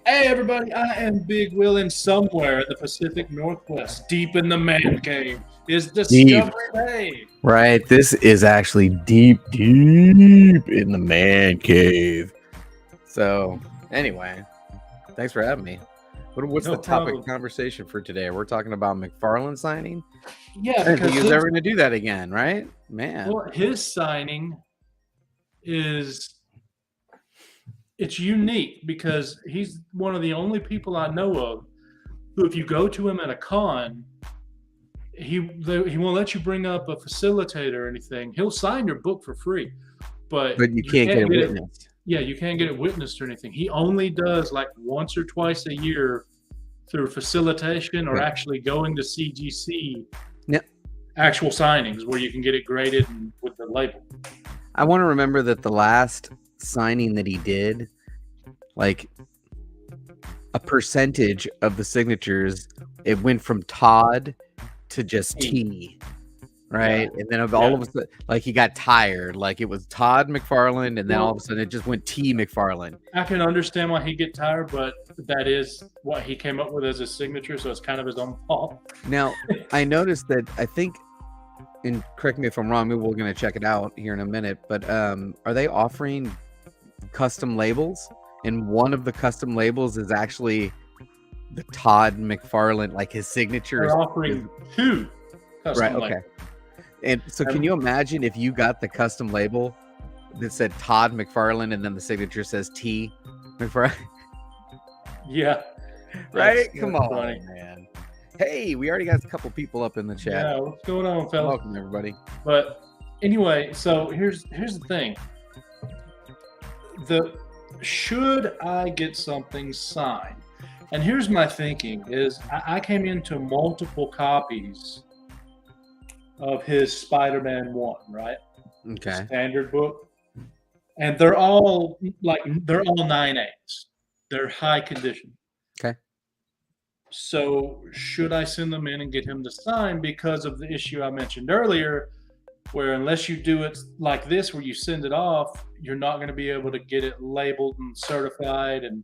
Hey everybody, I am Big Will, and somewhere in the Pacific Northwest, deep in the man cave, is Deep, Discovery Bay. right? This is actually deep in the man cave. So, anyway, thanks for having me. What's No the topic problem. of conversation for today? We're talking about McFarlane signing. Yeah, I didn't think because he was ever going to do that again, right? Man. well, his signing is it's unique because he's one of the only people I know of who, if you go to him at a con, he won't let you bring up a facilitator or anything. He'll sign your book for free, but But you can't get it witnessed. Yeah, you can't get it witnessed or anything. He only does like once or twice a year through facilitation or Okay. actually going to CGC Yep. actual signings where you can get it graded and with the label. I want to remember that the last signing that he did, like a percentage of the signatures, it went from Todd to just T, right? Yeah. And then all of a sudden, like he got tired. Like it was Todd McFarland, and then all of a sudden it just went T McFarland. I can understand why he get tired, but that is what he came up with as his signature, so it's kind of his own fault. Now, I noticed that I think, and correct me if I'm wrong, maybe we're going to check it out here in a minute, but are they offering custom labels? And one of the custom labels is actually the Todd McFarland, like his signature. They're offering two custom labels. Okay. And so can you imagine if you got the custom label that said Todd McFarland and then the signature says T McFarland? Yeah. Right? Come on, man. Hey, we already got a couple people up in the chat. Yeah, what's going on, fellas? Welcome, everybody. But anyway, so here's the thing. Should I get something signed? And here's my thinking is I came into multiple copies of his Spider-Man 1, right? Okay. Standard book. And they're all 9/8s. They're high condition. Okay. So should I send them in and get him to sign because of the issue I mentioned earlier, where unless you do it like this, where you send it off, you're not going to be able to get it labeled and certified and,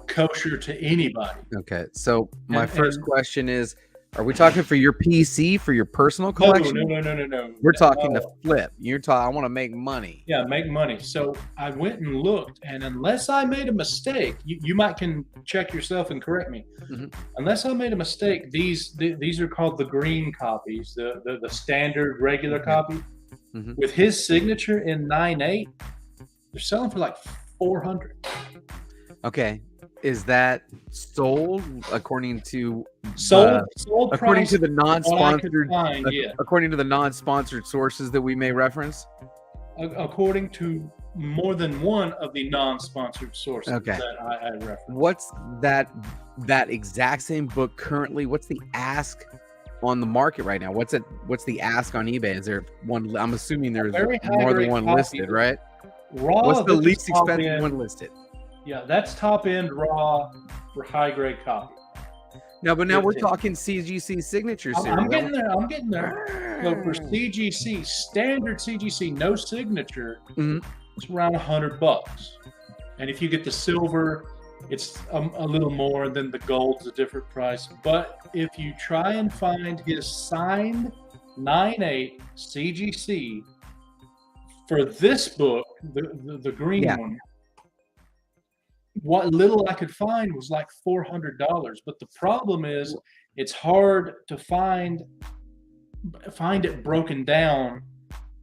kosher to anybody. Okay. So my first question is, are we talking for your PC, for your personal collection? No. We're talking to flip. I want to make money. Yeah, make money. So I went and looked, and unless I made a mistake, you might can check yourself and correct me. Mm-hmm. Unless I made a mistake, these are called the green copies, the standard regular copy. Mm-hmm. With his signature in 9/8, they're selling for like $400. Okay. Is that sold according to according to the non-sponsored yeah. According to the non-sponsored sources that we may reference? According to more than one of the non-sponsored sources that I referenced. What's that exact same book currently? What's the ask on the market right now? What's the ask on eBay? Is there one? I'm assuming there's more than one listed, right? What's the least expensive one listed? Yeah, that's top end raw for high grade copy. No, but now we're talking CGC signature series. I'm getting there. So for CGC, standard CGC, no signature, it's around $100. And if you get the silver, it's a little more. Than the gold's a different price. But if you try and find his signed 9/8 CGC for this book, the green one, what little I could find was like $400. But the problem is it's hard to find it broken down.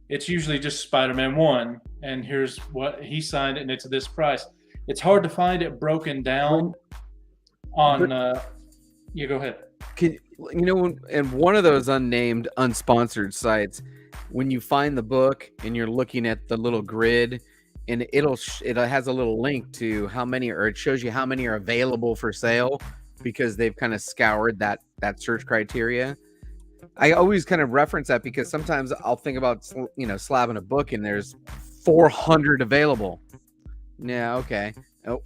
It's usually just Spider-Man 1, and here's what he signed, and it's this price. It's hard to find it broken down on yeah, go ahead. And one of those unnamed, unsponsored sites, when you find the book and you're looking at the little grid, and it has a little link to how many, or it shows you how many are available for sale because they've kind of scoured that search criteria. I always kind of reference that because sometimes I'll think about, slabbing a book and there's 400 available. Yeah, okay.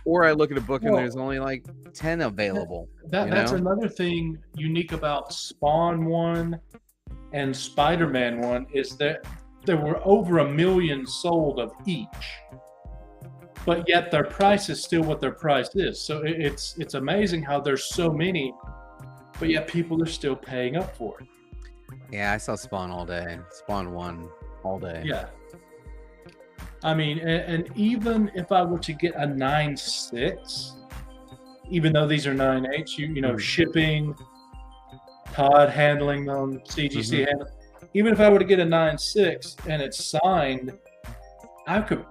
Or I look at a book and there's only like 10 available. That's another thing unique about Spawn 1 and Spider-Man 1 is that there were over 1 million sold of each. but yet their price is still what their price is. So it's amazing how there's so many, but yet people are still paying up for it. Yeah, I saw Spawn all day. Spawn 1 all day. Yeah. I mean, and even if I were to get a 9.6, even though these are 9.8, you know, shipping, Todd handling them, CGC handling, even if I were to get a 9.6 and it's signed, I could.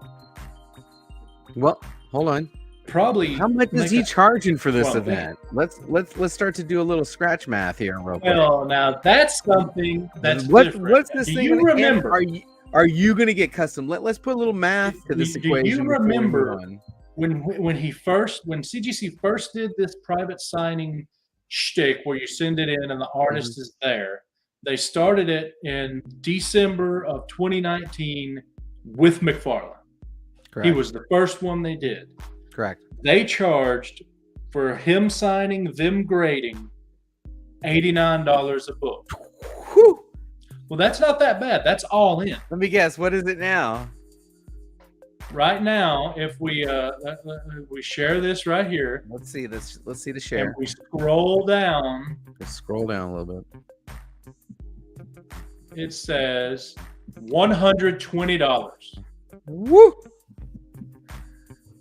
Well, hold on. Probably. How much is he charging for this event? Let's start to do a little scratch math here, real quick. Well, now that's something that's different. What's this do thing? You remember? Are you going to get custom? Let's put a little math to this equation. Do you remember when CGC first did this private signing shtick where you send it in and the artist is there? They started it in December of 2019 with McFarlane. Correct. He was the first one they did. Correct. They charged for him signing, them grading, $89 a book. Whew. Well, that's not that bad. That's all in. Let me guess. What is it now? Right now, if we share this right here. Let's see this. Let's see the share. And we scroll down. Let's scroll down a little bit. It says $120. Woo!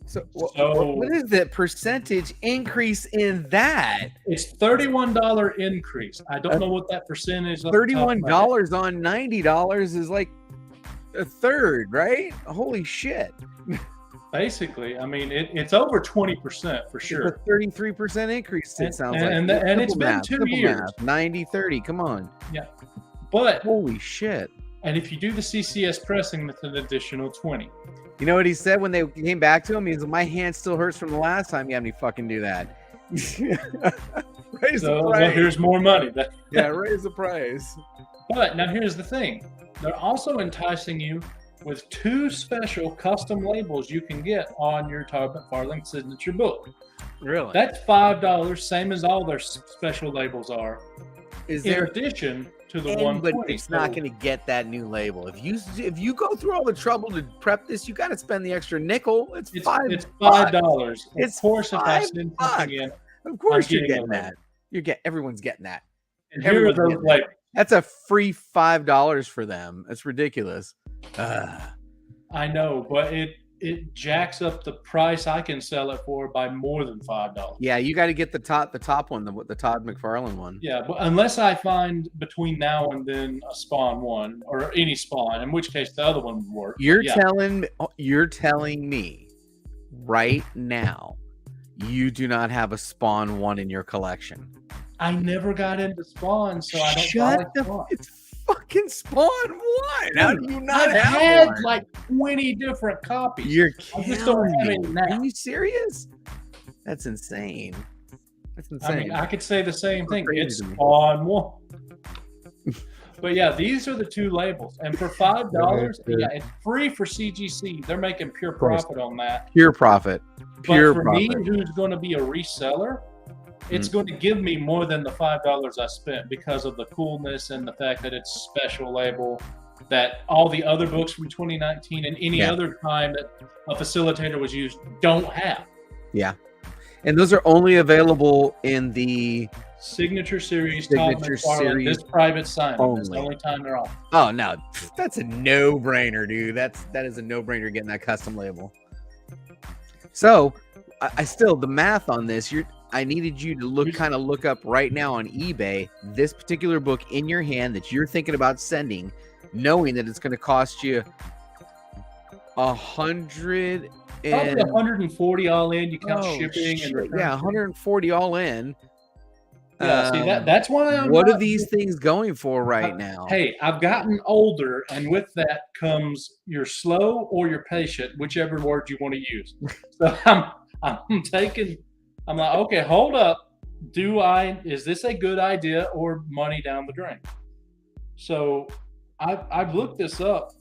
So what is the percentage increase in that? It's $31 increase. I don't know what that percentage is. $31 on $90 is like a third, right? Holy shit. Basically, I mean, it's over 20% for sure. It's a 33% increase, it sounds like. And it's been 2 years. 90-30, come on. Yeah. But holy shit. And if you do the CCS pressing, that's an additional 20. You know what he said when they came back to him? He's like, my hand still hurts from the last time you had me fucking do that. Raise the price. Well, here's more money. Yeah, raise the price. But now here's the thing. They're also enticing you with 2 special custom labels you can get on your Todd McFarlane signature book. Really? That's $5, same as all their special labels are. Is in there addition to the one? But it's not going to get that new label. If you go through all the trouble to prep this, you got to spend the extra nickel. It's $5. Of course, if I send something in, of course you're getting that. Everyone's getting that. And here are those labels. That's a free $5 for them. That's ridiculous. I know, but it jacks up the price I can sell it for by more than $5. Yeah, you got to get the top one, the Todd McFarlane one. Yeah, but unless I find between now and then a Spawn one or any Spawn, in which case the other one would work. You're telling me right now you do not have a Spawn one in your collection. I never got into Spawn, so I don't. Shut the Spawn. It's fucking Spawn 1. How do you not I've have had one? like 20 different copies. You're I just don't have kidding any me. now. Are you serious? That's insane. That's insane. I mean, I could say the same thing. Crazy It's to me. Spawn 1. But yeah, these are the 2 labels, and for $5, yeah, it's free for CGC. They're making pure profit on that. Pure profit. Pure but for profit. me, who's going to be a reseller, it's going to give me more than the $5 I spent because of the coolness and the fact that it's special label that all the other books from 2019 and any other time that a facilitator was used don't have. Yeah. And those are only available in the Signature Series, Signature Series this private signing. only. That's the only time they're on. Oh no, that's a no-brainer, dude. That is a no-brainer getting that custom label. So, I still the math on this. I needed you to look up right now on eBay this particular book in your hand that you're thinking about sending, knowing that it's going to cost you Probably 140 all in. You count shipping and return. Yeah, 140 all in. Yeah, see that's why. What are these things going for right now? Hey, I've gotten older, and with that comes you're slow or you're patient, whichever word you want to use. So I'm like, okay, hold up. Is this a good idea or money down the drain? So I've looked this up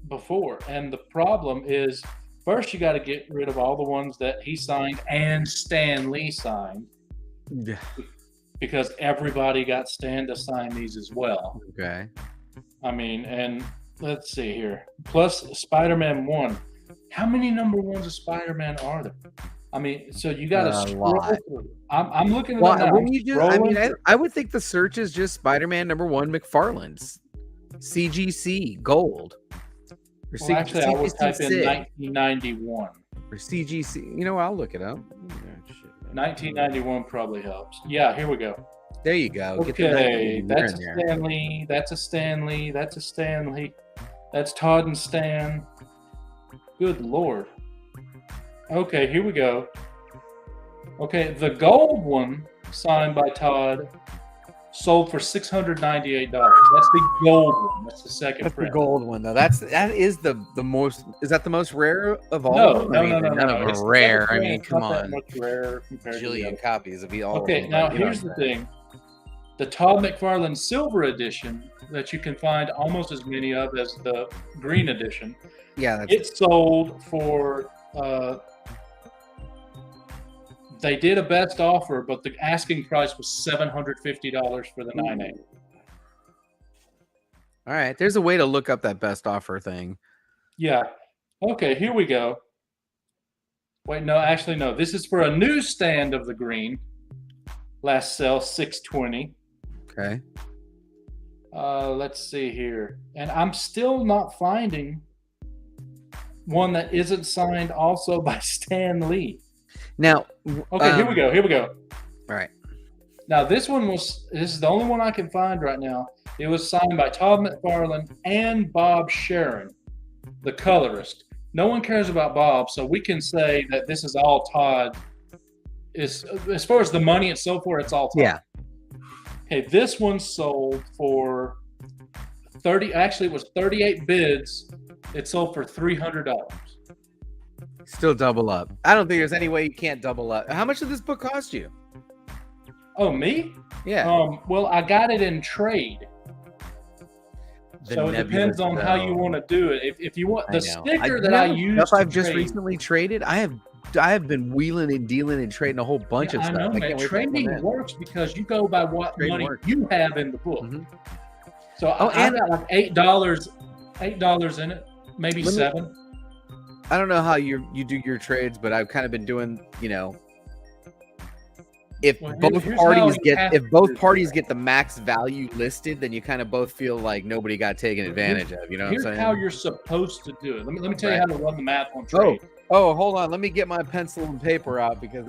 before, and the problem is first you got to get rid of all the ones that he signed and Stan Lee signed. Yeah. Because everybody got Stan to sign these as well. Okay. I mean, and let's see here. Plus Spider-Man 1. How many number ones of Spider-Man are there? I mean, so you got to A scroll lot. through. I'm looking at Well, them now. wouldn't you just? I mean, I would think the search is just Spider-Man #1 McFarlane's CGC Gold. Or well, actually, I will type in Sig, 1991. or CGC. You know, I'll look it up. 1991 probably helps. Yeah, here we go. There you go. Okay, that's a Stanley. That's a Stanley. That's a Stanley. That's Todd and Stan. Good Lord. Okay, here we go. Okay, the gold one, signed by Todd, sold for $698. That's the gold one. That's the second That's print. the gold one, though. That is the most. Is that the most rare of all? No, of them? no. None of them are rare. I mean, It's come not that on. much rare compared to the other. Jillion copies of all. Okay, of them, now but, you know here's the what I'm saying. thing. The Todd McFarlane Silver Edition that you can find almost as many of as the Green Edition. Yeah, It sold for. They did a best offer, but the asking price was $750 for the 9.8. all right. There's a way to look up that best offer thing. Yeah. Okay, here we go. Wait, no, actually, no. This is for a newsstand of the green. Last sale, $620. Okay. Let's see here. And I'm still not finding one that isn't signed also by Stan Lee. Now, okay, here we go. Here we go. All right. Now, this is the only one I can find right now. It was signed by Todd McFarlane and Bob Sharon, the colorist. No one cares about Bob, so we can say that this is all Todd. As far as the money it's sold for, it's all Todd. Yeah. Okay, this one sold for 30. Actually, it was 38 bids. It sold for $300. Still double up. I don't think there's any way you can't double up. How much did this book cost you? Oh, me? Yeah. Well, I got it in trade. So it depends on how you want to do it. If you want the sticker that I use, I've just recently traded. I have been wheeling and dealing and trading a whole bunch of stuff. I know, man. Trading works because you go by what money you have in the book. Mm-hmm. So I got like $8 in it, maybe $7. I don't know how you do your trades, but I've kind of been doing, if both parties get the max value listed, then you kind of both feel like nobody got taken advantage of. You know what I'm saying? Here's how you're supposed to do it. Let me tell you how to run the math on trade. Oh, hold on. Let me get my pencil and paper out because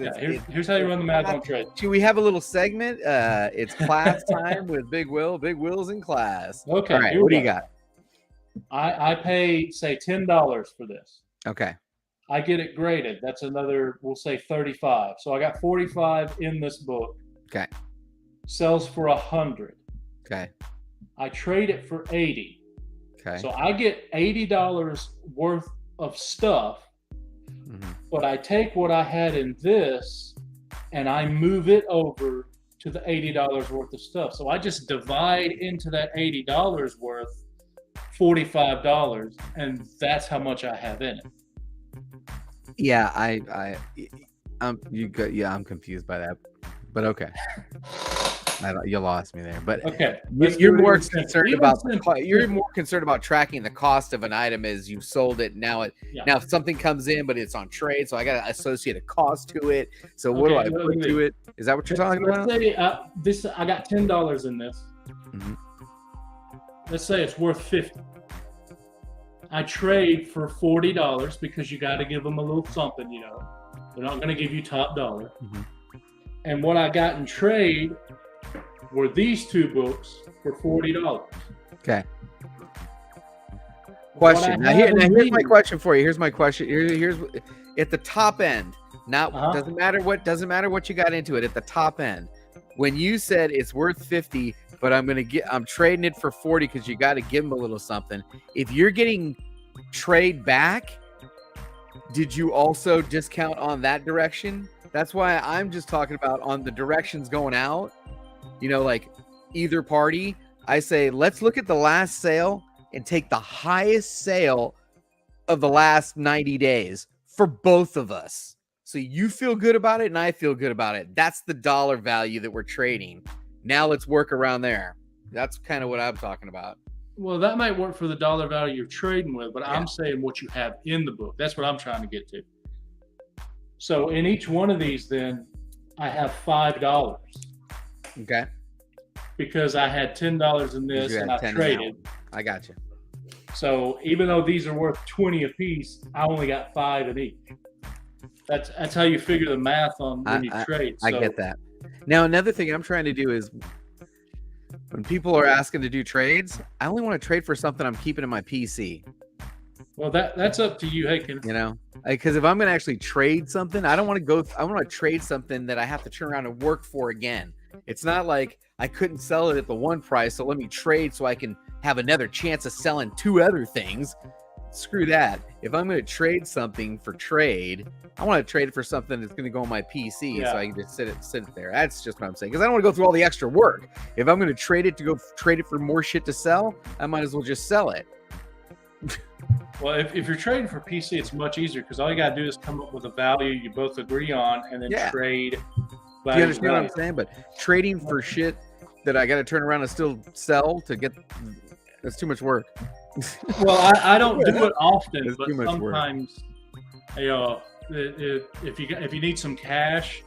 here's how you run the math on trade. Should we have a little segment? It's class time with Big Will. Big Will's in class. Okay. All right. What do you got? I pay, say, $10 for this. Okay. I get it graded. That's another, we'll say 35. So I got 45 in this book. Okay. Sells for 100. Okay. I trade it for 80. Okay. So I get $80 worth of stuff, but I take what I had in this and I move it over to the $80 worth of stuff. So I just divide into that $80 worth $45, and that's how much I have in it. Yeah, I'm confused by that, but okay. You lost me there, but okay. You're more concerned about tracking the cost of an item as you've sold it. Now if something comes in, but it's on trade, so I got to associate a cost to it. So what do I put to it? Is that what you're talking about? Let's say I got $10 in this. Mm-hmm. Let's say it's worth $50. I trade for $40 because you got to give them a little something, They're not going to give you top dollar. Mm-hmm. And what I got in trade were these two books for $40. Okay. Question. Now here's my question for you. Here's my question. Here's at the top end. Doesn't matter what you got into it at the top end. When you said it's worth 50, but I'm trading it for 40 because you got to give them a little something. If you're getting trade back, did you also discount on that direction? That's why I'm just talking about on the directions going out. Like either party, I say, let's look at the last sale and take the highest sale of the last 90 days for both of us. So you feel good about it and I feel good about it. That's the dollar value that we're trading. Now let's work around there. That's kind of what I'm talking about. Well, that might work for the dollar value you're trading with, but Yeah. I'm saying what you have in the book. That's what I'm trying to get to. So in each one of these, then I have $5 Okay. because I had $10 in 'Cause this you and had I 10 in that traded. one. I got you. So even though these are worth 20 a piece, I only got 5 in each. That's how you figure the math on when you trade. I So get that. Now, another thing I'm trying to do is when people are asking to do trades, I only want to trade for something I'm keeping in my PC. well, that's up to you. Hey, You know, because if I'm going to actually trade something, I don't want to go. I want to trade something that I have to turn around and work for again. It's not like I couldn't sell it at the one price, so let me trade so I can have another chance of selling 2 other things. Screw that. If I'm going to trade something for trade, I want to trade it for something that's going to go on my PC so I can just sit it there. That's just what I'm saying. Because I don't want to go through all the extra work. If I'm going to trade it for more shit to sell, I might as well just sell it. Well, if you're trading for PC, it's much easier because all you got to do is come up with a value you both agree on and then trade. Do you understand what I'm saying? But trading for shit that I got to turn around and still sell to get, that's too much work. Well, I don't do it often, It's but too much work. sometimes, you know, if you need some cash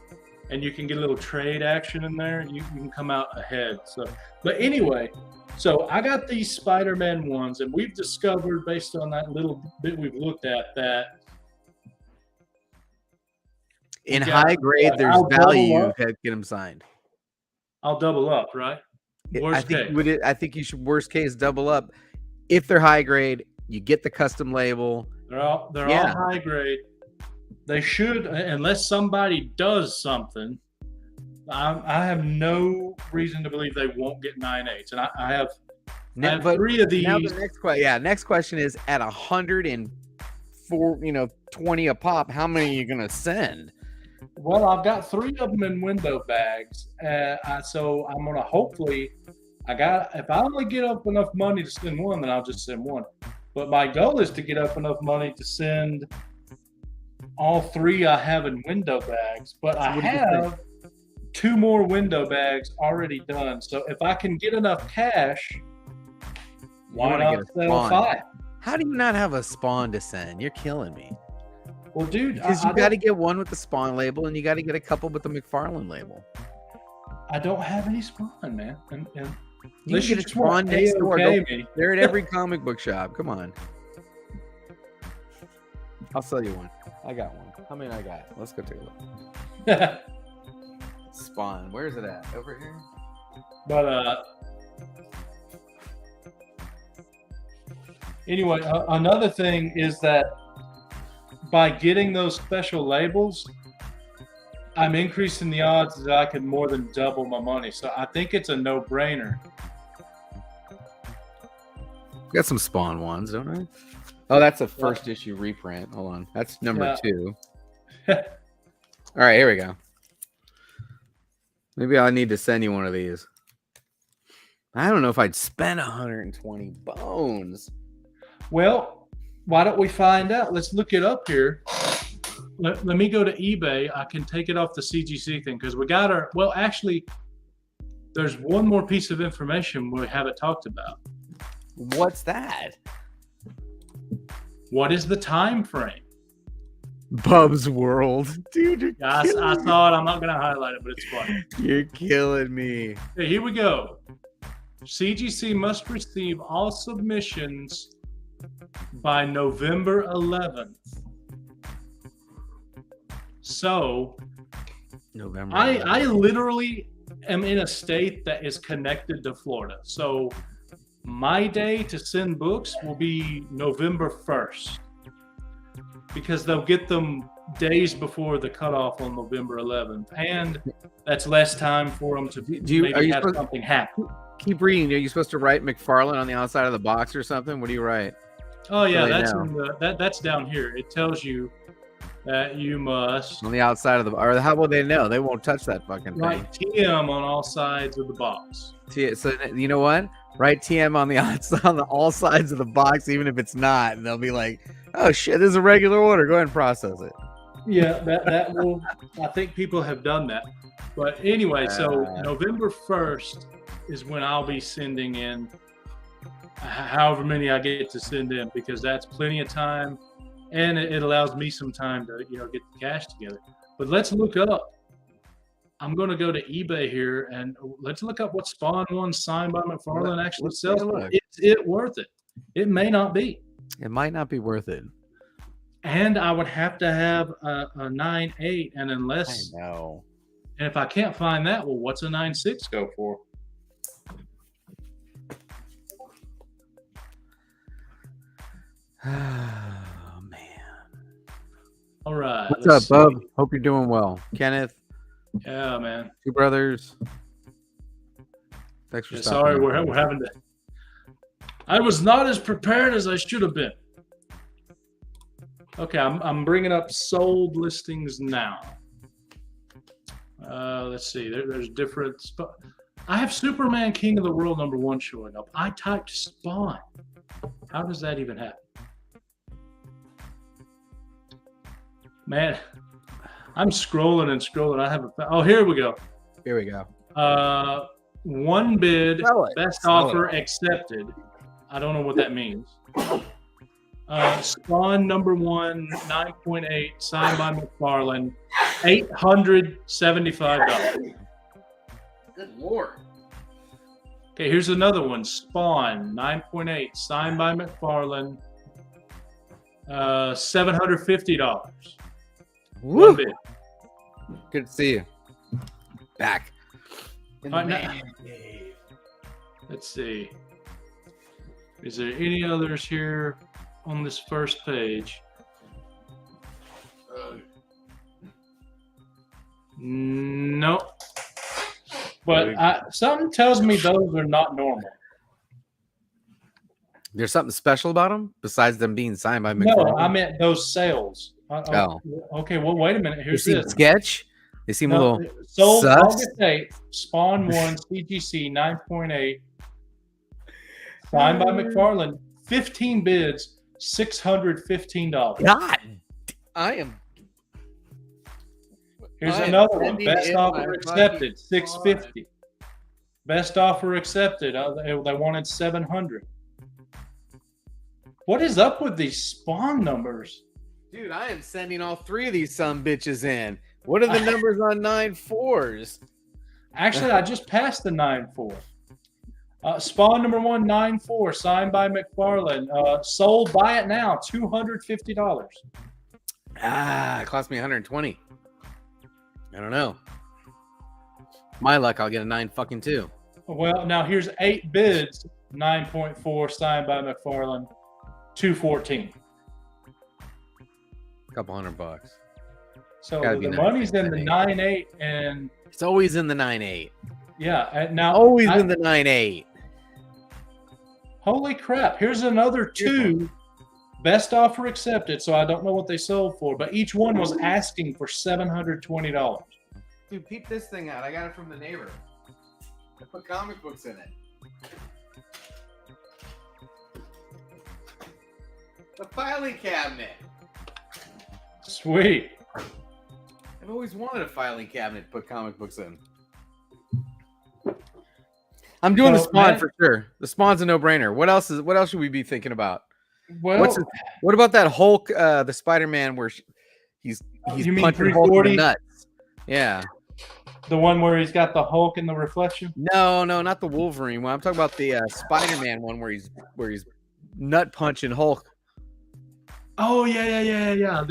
and you can get a little trade action in there, you can come out ahead. So, but anyway, so I got these Spider-Man ones, and we've discovered based on that little bit we've looked at that in high grade, there's value to get them signed. I'll double up, right? I think you should worst case double up. If they're high grade, you get the custom label. They're all high grade. They should, unless somebody does something. I have no reason to believe they won't get 9/8, and I have 3 of these. Now the next question is at 104, 20 a pop. How many are you gonna send? Well, I've got 3 of them in window bags, so I'm gonna hopefully. If I only get up enough money to send one, then I'll just send one. But my goal is to get up enough money to send all 3 I have in window bags. But I have 2 more window bags already done. So if I can get enough cash, why not sell 5? How do you not have a Spawn to send? You're killing me. Well, dude, because you got to get one with the Spawn label, and you got to get a couple with the McFarlane label. I don't have any Spawn, man. And you can get a Spawn next door. They're at every comic book shop. Come on. I'll sell you one. I got one. How many I got? Let's go take a look. Spawn. Where is it at? Over here? But anyway, another thing is that by getting those special labels, I'm increasing the odds that I can more than double my money. So I think it's a no-brainer. Got some Spawn ones, don't I? Oh, that's a first issue reprint. Hold on. That's number 2. All right, here we go. Maybe I need to send you one of these. I don't know if I'd spend 120 bones. Well, why don't we find out? Let's look it up here. Let me go to eBay. I can take it off the CGC thing because we got our. Well, actually, there's one more piece of information we haven't talked about. What's that? What is the time frame? Bub's World, dude. I saw it. I'm not going to highlight it, but it's funny. You're killing me. Okay, here we go. CGC must receive all submissions by November 11th. So, November. I literally am in a state that is connected to Florida. So, my day to send books will be November 1st because they'll get them days before the cutoff on November 11th, and that's less time for them to maybe have something happen. Keep reading. Are you supposed to write McFarlane on the outside of the box or something? What do you write? Oh yeah, that's down here. It tells you that you must on the outside of the, or how will they know? They won't touch that fucking thing. Write TM on all sides of the box. So you know what? Write TM on the outside, on all sides of the box, even if it's not, and they'll be like, "Oh shit, this is a regular order. Go ahead and process it." Yeah, that will. I think people have done that. But anyway, so November 1st is when I'll be sending in however many I get to send in, because that's plenty of time, and it allows me some time to get the cash together. But let's look up. I'm going to go to eBay here and let's look up what Spawn 1 signed by McFarlane actually sells for. Is it worth it? It may not be. It might not be worth it. And I would have to have a 9.8, and unless I know. And if I can't find that, well, what's a 9.6 go for? Oh man. All right. What's up, bub? Hope you're doing well. Kenneth. Yeah, man. Two brothers. Thanks for stopping. Sorry, we're having to. I was not as prepared as I should have been. Okay, I'm bringing up sold listings now. Let's see. There's different. I have Superman King of the World #1 showing up. I typed Spawn. How does that even happen? Man, I'm scrolling and scrolling. I haven't. Oh, here we go. Here we go. One bid, best offer accepted. I don't know what that means. Spawn #1, 9.8, signed by McFarlane, $875. Good Lord. Okay, here's another one. Spawn 9.8, signed by McFarlane, $750. Woo. One bid. Good to see you. Back. Let's see. Is there any others here on this first page? Nope. But something tells me those are not normal. There's something special about them besides them being signed by McFarlane? No, I meant those sales. Okay, well, wait a minute. Here's this. Sketch? They seem a little sold sus. August 8th, Spawn 1, CGC 9.8, signed by McFarlane, 15 bids, $615. God, I am. Here's another one. Best offer accepted, $650. Best offer accepted. They wanted $700. What is up with these Spawn numbers? Dude, I am sending all three of these some bitches in. What are the numbers on 9.4s? Actually, I just passed the 9.4. Spawn #1, 9.4, signed by McFarlane. Sold, buy it now, $250. It cost me $120. I don't know. My luck, I'll get a 9.2. Well, now here's 8 bids, 9.4, signed by McFarlane, $214. Couple $100. So the money's in the 9.8, and it's always in the 9.8. Yeah, now always in the 9.8. Holy crap! Here's another 2. Best offer accepted. So I don't know what they sold for, but each one was asking for $720. Dude, peep this thing out. I got it from the neighbor. I put comic books in it. The filing cabinet. Sweet. I've always wanted a filing cabinet to put comic books in. I'm doing the Spawn for sure. The Spawn's a no-brainer. What else should we be thinking about? Well, what about that Hulk, the Spider-Man where he's punching Hulk in the nuts? Yeah. The one where he's got the Hulk in the reflection? No, not the Wolverine one. I'm talking about the Spider-Man one where he's nut punching Hulk. Oh yeah.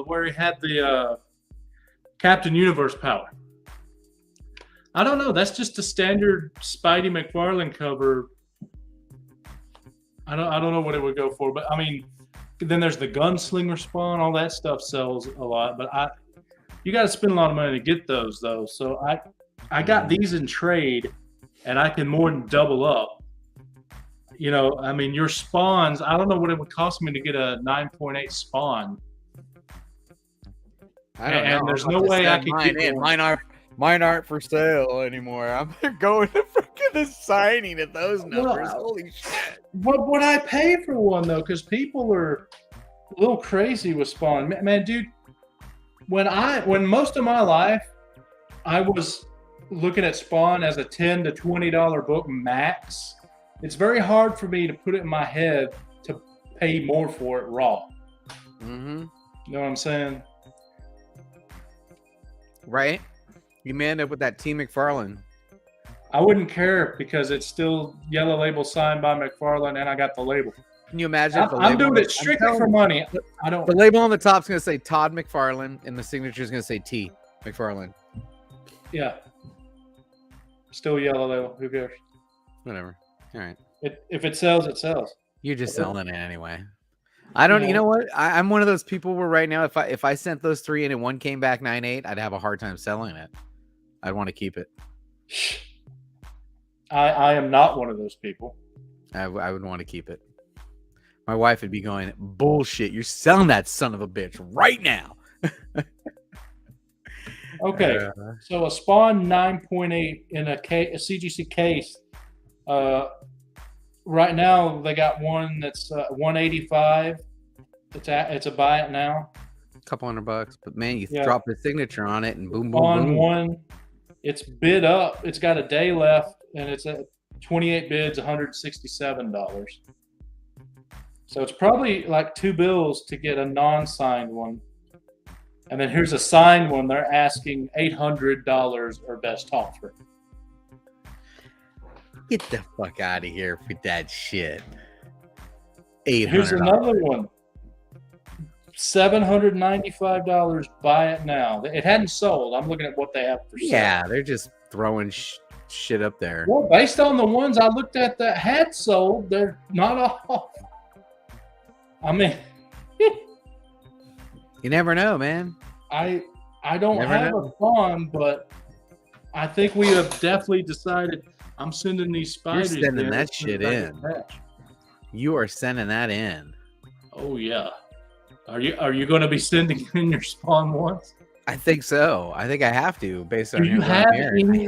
Where he had the Captain Universe power. I don't know. That's just a standard Spidey McFarlane cover. I don't know what it would go for, but I mean, then there's the Gunslinger Spawn. All that stuff sells a lot, but you got to spend a lot of money to get those though. So I got these in trade, and I can more than double up. I mean, your Spawns. I don't know what it would cost me to get a 9.8 Spawn. I don't know. There's no way I can get mine aren't for sale anymore. I'm going to freaking a signing at those numbers. Holy shit! What would I pay for one though? Because people are a little crazy with Spawn. Man, dude, when most of my life I was looking at Spawn as a $10 to $20 book max, it's very hard for me to put it in my head to pay more for it raw. Mm-hmm. You know what I'm saying? Right? You may end up with that T. McFarlane. I wouldn't care because it's still yellow label signed by McFarlane, and I got the label. Can you imagine? I'm doing it strictly for money. I don't. The label on the top is going to say Todd McFarlane, and the signature is going to say T. McFarlane. Yeah. Still yellow label. Who cares? Whatever. All right. If it sells, it sells. You're just selling it anyway. I don't. You know what? I'm one of those people where right now, if I sent those 3 in and one came back 9.8, I'd have a hard time selling it. I'd want to keep it. I am not one of those people. I would want to keep it. My wife would be going, bullshit, you're selling that son of a bitch right now. Okay, so a Spawn 9.8 in a CGC case. Right now they got one that's 185. It's a buy it now. A couple $100, but man, you drop the signature on it and boom, boom, on boom. One, it's bid up. It's got a day left, and it's at 28 bids, $167. So it's probably like 2 bills to get a non-signed one. And then here's a signed one. They're asking $800 or best offer. Get the fuck out of here with that shit. $800. Here's another one. $795. Buy it now. It hadn't sold. I'm looking at what they have for sale. Yeah, they're just throwing shit up there. Well, based on the ones I looked at that had sold, they're not off. I mean, you never know, man. I don't have a Spawn, but I think we have definitely decided I'm sending these spiders. You're sending that shit in. You are sending that in. Oh yeah. Are you going to be sending in your Spawn ones? I think so. I think I have to, based on I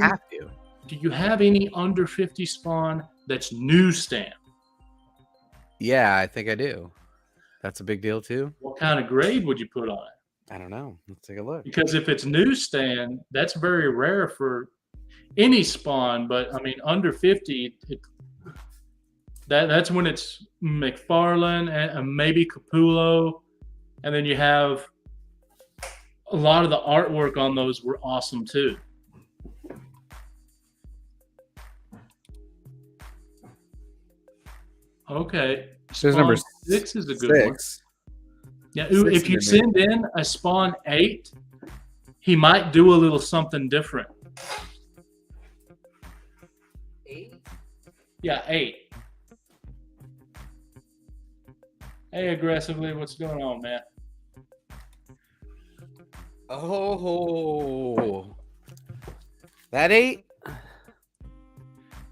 have to. Do you have any under 50 Spawn that's newsstand? Yeah, I think I do. That's a big deal too. What kind of grade would you put on it? I don't know. Let's take a look. Because if it's newsstand, that's very rare for any Spawn. But I mean, under 50, that's when it's McFarlane and maybe Capullo, and then you have a lot of the artwork on those were awesome too. Okay. There's number 6 is a good one. Yeah, if you send in a Spawn 8, he might do a little something different. 8? Yeah, 8. Hey, aggressively, what's going on, man? Oh, that 8?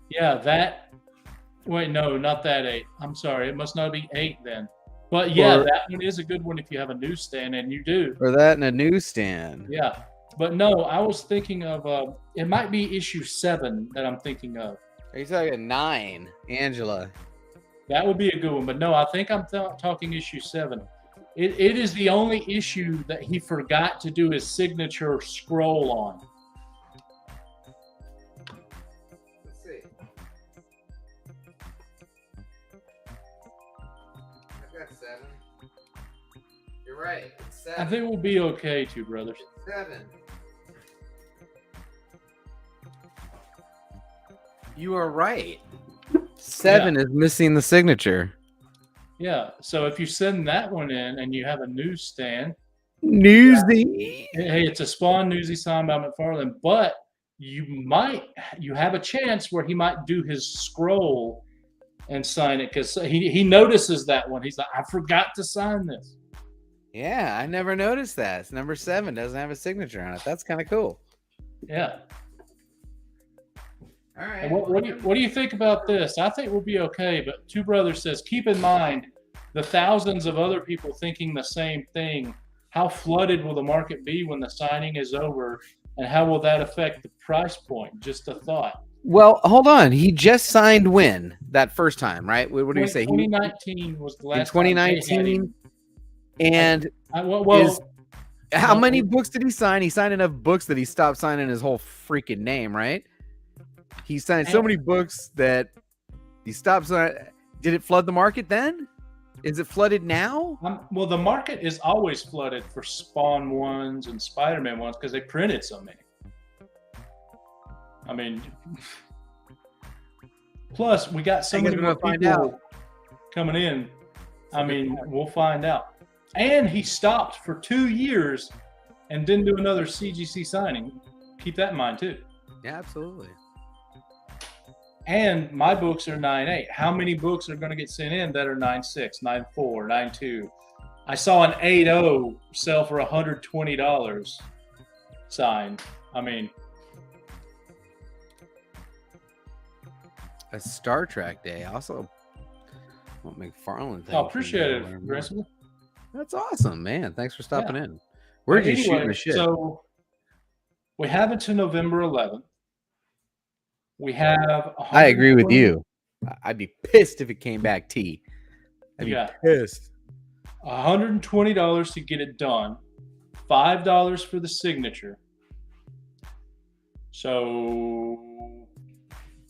Yeah, that. Wait, no, not that 8. I'm sorry. It must not be 8 then. But yeah, that one is a good one if you have a newsstand, and you do. Or that in a newsstand. Yeah. But no, I was thinking of, it might be issue 7 that I'm thinking of. Are you talking 9, Angela? That would be a good one. But no, I think I'm talking issue 7. It is the only issue that he forgot to do his signature scroll on. Let's see. I've got 7. You're right. It's 7. I think we'll be okay, two brothers. It's 7. You are right. 7 is missing the signature. Yeah. So if you send that one in and you have a newsstand. Newsy. Hey, it's a Spawn newsy signed by McFarlane, but you have a chance where he might do his scroll and sign it because he notices that one. He's like, I forgot to sign this. Yeah, I never noticed that. It's number 7 doesn't have a signature on it. That's kind of cool. Yeah. All right. What do you think about this? I think we'll be okay, but Two Brothers says, keep in mind the thousands of other people thinking the same thing. How flooded will the market be when the signing is over, and how will that affect the price point? Just a thought. Well, hold on. He just signed when? That first time, right? What do you say? 2019 was the last. In 2019, and how many books did he sign? He signed enough books that he stopped signing his whole freaking name, right? He signed so many books that These stops did it flood the market then? Is it flooded now? Well, the market is always flooded for Spawn ones and Spider-Man ones because they printed so many. I mean, plus we got so many more people coming in. I mean, we'll find out. And he stopped for 2 years and didn't do another CGC signing. Keep that in mind too. Yeah, absolutely. And my books are 9.8. How many books are going to get sent in that are 9.6, 9.4, 9.2? I saw an 8.0 sell for $120 signed. I mean, a Star Trek day. Also, what McFarlane thing. I appreciate it, Grayson. That's awesome, man. Thanks for stopping in. We're just shooting the shit. So we have until November 11th. We have. I agree with you. I'd be pissed if it came back T. I'd be pissed. $120 to get it done. $5 for the signature. So,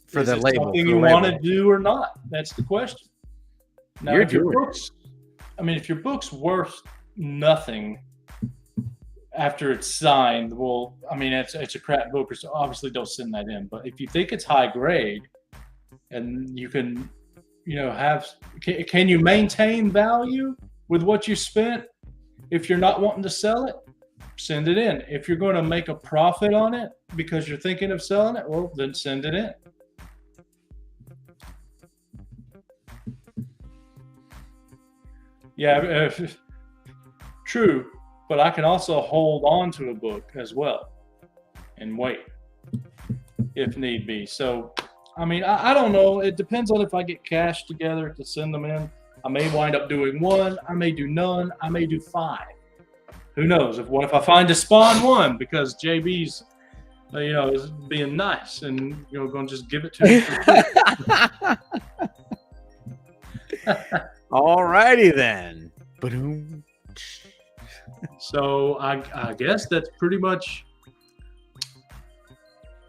for the label, something you want to do or not? That's the question. Now, if your book's worth nothing after it's signed, well, I mean, it's a crap book, so obviously don't send that in. But if you think it's high grade and you can, can you maintain value with what you spent? If you're not wanting to sell it, send it in. If you're going to make a profit on it because you're thinking of selling it, well, then send it in. Yeah, true. But I can also hold on to a book as well and wait if need be. So, I mean, I don't know. It depends on if I get cash together to send them in. I may wind up doing one. I may do none. I may do 5. Who knows? What if I find a Spawn one because JB's, is being nice and, going to just give it to me. All righty then. Ba-doom. So I guess that's pretty much.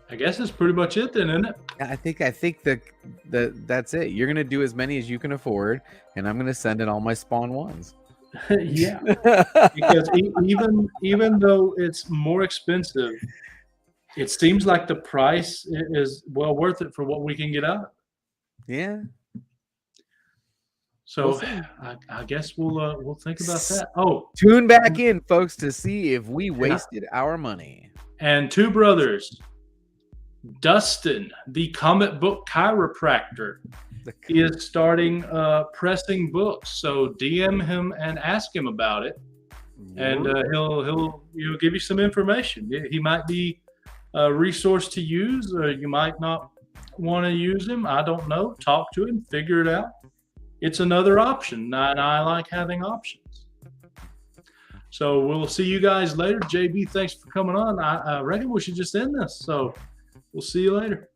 I guess that's pretty much it then, isn't it? I think that's it. You're gonna do as many as you can afford, and I'm gonna send in all my Spawn ones. Yeah, because even though it's more expensive, it seems like the price is well worth it for what we can get out of it. Yeah. So I guess we'll think about that. Oh, tune back in, folks, to see if we wasted our money. And 2 brothers, Dustin, the comic book chiropractor, is starting pressing books. So DM him and ask him about it, and he'll give you some information. He might be a resource to use, or you might not want to use him. I don't know. Talk to him, figure it out. It's another option, and I like having options. So we'll see you guys later. JB, thanks for coming on. I reckon we should just end this. So we'll see you later.